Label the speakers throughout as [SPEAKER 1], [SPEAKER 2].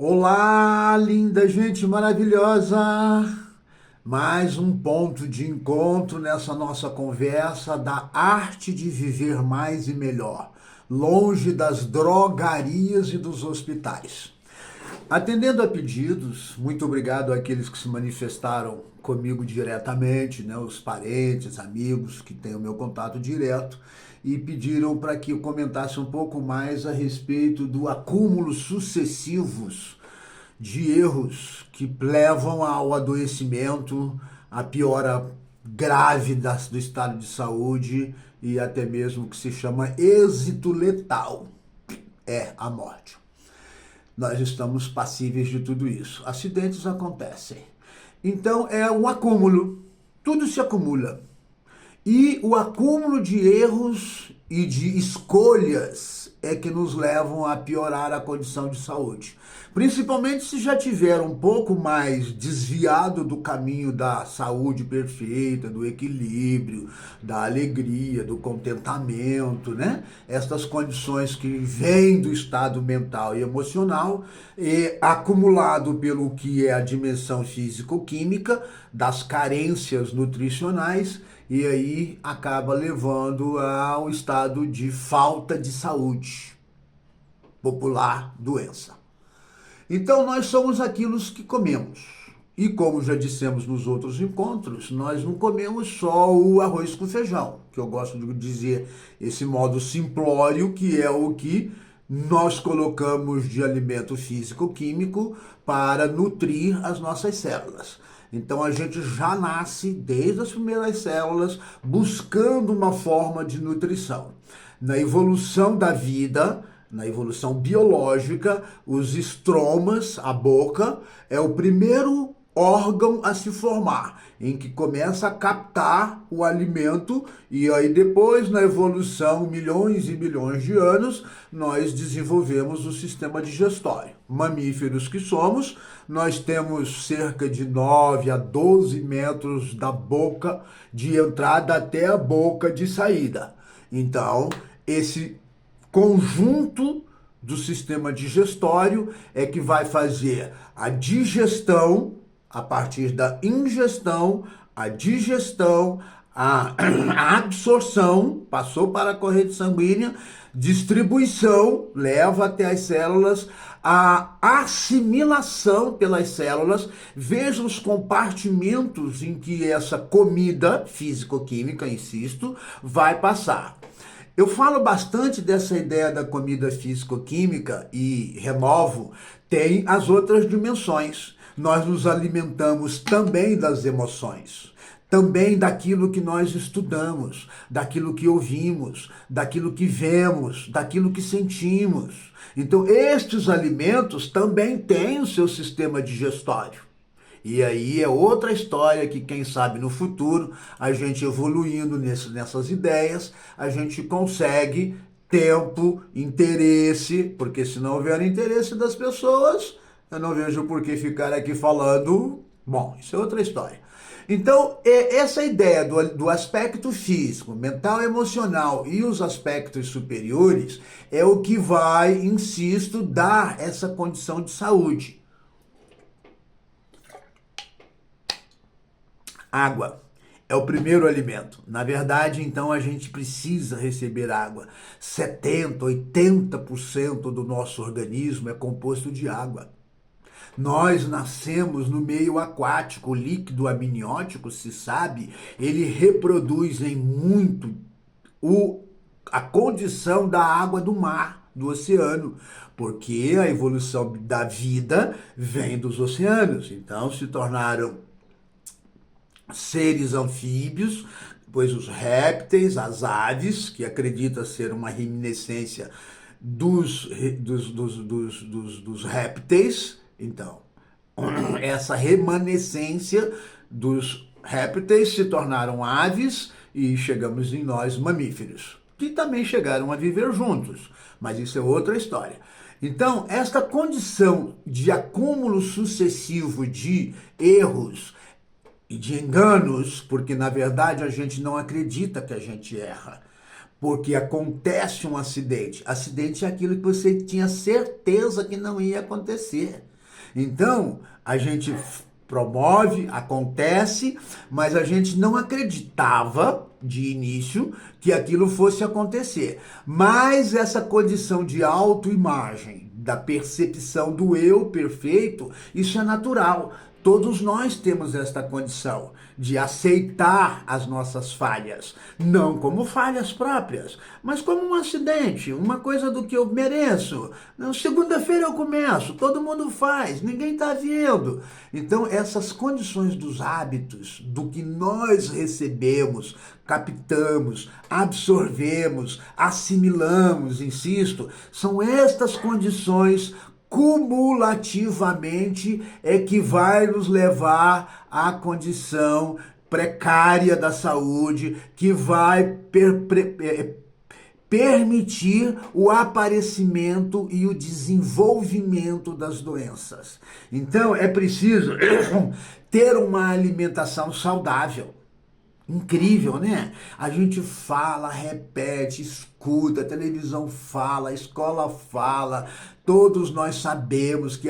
[SPEAKER 1] Olá, linda gente maravilhosa! Mais um ponto de encontro nessa nossa conversa da arte de viver mais e melhor, longe das drogarias e dos hospitais. Atendendo a pedidos, muito obrigado àqueles que se manifestaram comigo diretamente, né, os parentes, amigos que têm o meu contato direto e pediram para que eu comentasse um pouco mais a respeito do acúmulo sucessivos de erros que levam ao adoecimento, à piora grave do estado de saúde e até mesmo o que se chama êxito letal, é a morte. Nós estamos passíveis de tudo isso. Acidentes acontecem. Então é um acúmulo, tudo se acumula. E o acúmulo de erros e de escolhas é que nos levam a piorar a condição de saúde. Principalmente se já tiver um pouco mais desviado do caminho da saúde perfeita, do equilíbrio, da alegria, do contentamento, né? Estas condições que vêm do estado mental e emocional, e acumulado pelo que é a dimensão físico-química, das carências nutricionais, e aí acaba levando ao estado de falta de saúde, popular doença. Então nós somos aquilo que comemos. E como já dissemos nos outros encontros, nós não comemos só o arroz com feijão, que eu gosto de dizer esse modo simplório, que é o que nós colocamos de alimento físico-químico para nutrir as nossas células. Então a gente já nasce desde as primeiras células buscando uma forma de nutrição. Na evolução da vida, na evolução biológica, os estromas, a boca, é o primeiro órgão a se formar, em que começa a captar o alimento e aí depois, na evolução, milhões e milhões de anos, nós desenvolvemos o sistema digestório. Mamíferos que somos, nós temos cerca de 9 a 12 metros da boca de entrada até a boca de saída. Então, esse conjunto do sistema digestório é que vai fazer a digestão a partir da ingestão, a digestão, a absorção, passou para a corrente sanguínea, distribuição, leva até as células, a assimilação pelas células, veja os compartimentos em que essa comida físico-química, insisto, vai passar. Eu falo bastante dessa ideia da comida físico-química e renovo, tem as outras dimensões. Nós nos alimentamos também das emoções, também daquilo que nós estudamos, daquilo que ouvimos, daquilo que vemos, daquilo que sentimos. Então, estes alimentos também têm o seu sistema digestório. E aí é outra história que, quem sabe, no futuro, a gente evoluindo nessas ideias, a gente consegue tempo, interesse, porque se não houver interesse das pessoas, eu não vejo por que ficar aqui falando. Bom, isso é outra história. Então, essa ideia do aspecto físico, mental e emocional e os aspectos superiores é o que vai, insisto, dar essa condição de saúde. Água é o primeiro alimento. Na verdade, então, a gente precisa receber água. 70, 80% do nosso organismo é composto de água. Nós nascemos no meio aquático, o líquido amniótico, se sabe, ele reproduz em muito a condição da água do mar, do oceano, porque a evolução da vida vem dos oceanos. Então se tornaram seres anfíbios, depois os répteis, as aves, que acredita ser uma reminiscência dos répteis. Então, essa remanescência dos répteis se tornaram aves e chegamos em nós, mamíferos, que também chegaram a viver juntos, mas isso é outra história. Então, esta condição de acúmulo sucessivo de erros e de enganos, porque na verdade a gente não acredita que a gente erra. porque acontece um acidente. Acidente é aquilo que você tinha certeza que não ia acontecer. Então, a gente promove, acontece, mas a gente não acreditava de início que aquilo fosse acontecer. Mas essa condição de autoimagem, da percepção do eu perfeito, isso é natural. Todos nós temos esta condição de aceitar as nossas falhas, não como falhas próprias, mas como um acidente, uma coisa do que eu mereço. Segunda-feira eu começo, todo mundo faz, ninguém está vendo. Então, essas condições dos hábitos, do que nós recebemos, captamos, absorvemos, assimilamos, insisto, são estas condições cumulativamente é que vai nos levar à condição precária da saúde, que vai permitir o aparecimento e o desenvolvimento das doenças. Então, é preciso ter uma alimentação saudável. Incrível, né? A gente fala, repete, escuta, a televisão fala, a escola fala, todos nós sabemos que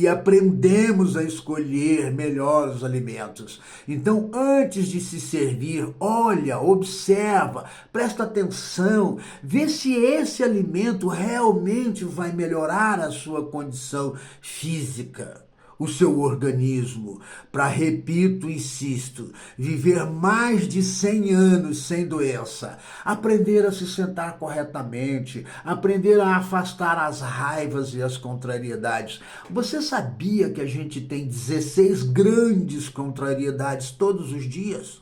[SPEAKER 1] aprendemos a escolher melhor os alimentos. Então, antes de se servir, olha, observa, presta atenção, vê se esse alimento realmente vai melhorar a sua condição física, o seu organismo, para, repito, insisto, viver mais de 100 anos sem doença, aprender a se sentar corretamente, aprender a afastar as raivas e as contrariedades. Você sabia que a gente tem 16 grandes contrariedades todos os dias?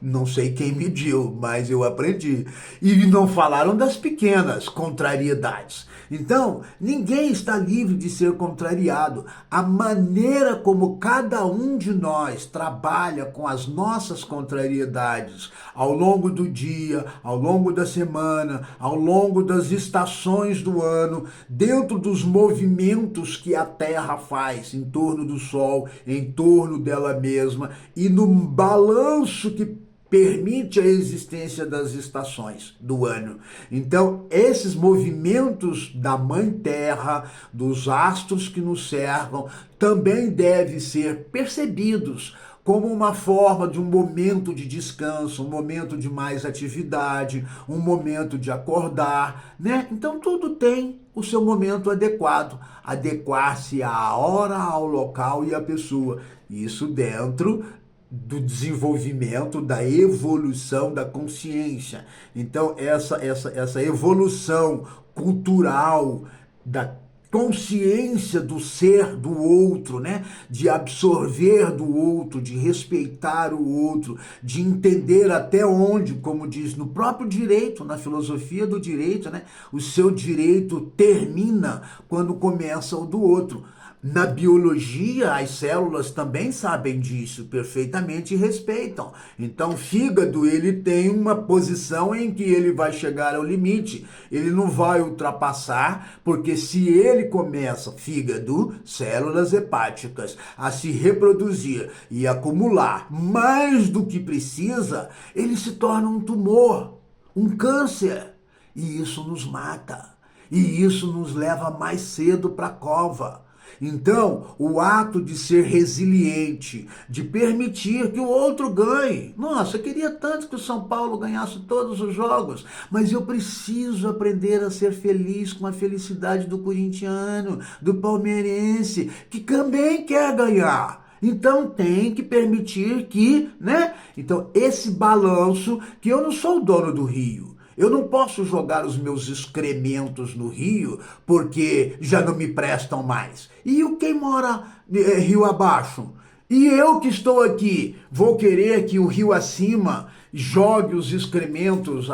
[SPEAKER 1] Não sei quem mediu, mas eu aprendi. E não falaram das pequenas contrariedades. Então, ninguém está livre de ser contrariado. A maneira como cada um de nós trabalha com as nossas contrariedades ao longo do dia, ao longo da semana, ao longo das estações do ano, dentro dos movimentos que a Terra faz em torno do Sol, em torno dela mesma, e no balanço que permite a existência das estações do ano. Então, esses movimentos da Mãe Terra, dos astros que nos cercam, também devem ser percebidos como uma forma de um momento de descanso, um momento de mais atividade, um momento de acordar, né? Então, tudo tem o seu momento adequado, adequar-se à hora, ao local e à pessoa. Isso dentro do desenvolvimento, da evolução da consciência. Então, essa evolução cultural da consciência do ser do outro, né? De absorver do outro, de respeitar o outro, de entender até onde, como diz no próprio direito, na filosofia do direito, né? O seu direito termina quando começa o do outro. Na biologia, as células também sabem disso perfeitamente e respeitam. Então, o fígado, ele tem uma posição em que ele vai chegar ao limite. Ele não vai ultrapassar, porque se ele começa, fígado, células hepáticas, a se reproduzir e acumular mais do que precisa, ele se torna um tumor, um câncer. E isso nos mata. E isso nos leva mais cedo para a cova. Então, o ato de ser resiliente, de permitir que o outro ganhe. Nossa, eu queria tanto que o São Paulo ganhasse todos os jogos, mas eu preciso aprender a ser feliz com a felicidade do corintiano, do palmeirense, que também quer ganhar. Então tem que permitir que, né? Então, esse balanço, que eu não sou o dono do rio. Eu não posso jogar os meus excrementos no rio porque já não me prestam mais. E quem mora rio abaixo? E eu que estou aqui, vou querer que o rio acima jogue os excrementos,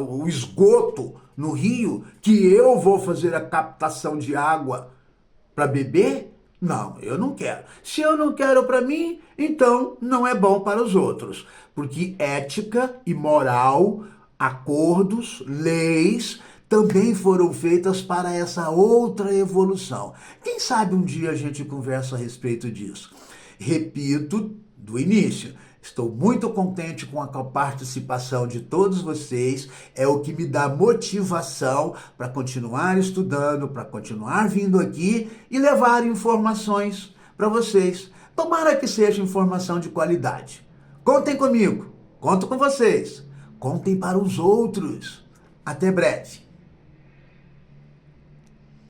[SPEAKER 1] o esgoto no rio, que eu vou fazer a captação de água para beber? Não, eu não quero. Se eu não quero para mim, então não é bom para os outros. Porque ética e moral, acordos, leis, também foram feitas para essa outra evolução. Quem sabe um dia a gente conversa a respeito disso. Repito, do início, Estou muito contente com a participação de todos vocês, é o que me dá motivação para continuar estudando, para continuar vindo aqui e levar informações para vocês. Tomara que seja informação de qualidade. Contem comigo, conto com vocês, contem para os outros. Até breve.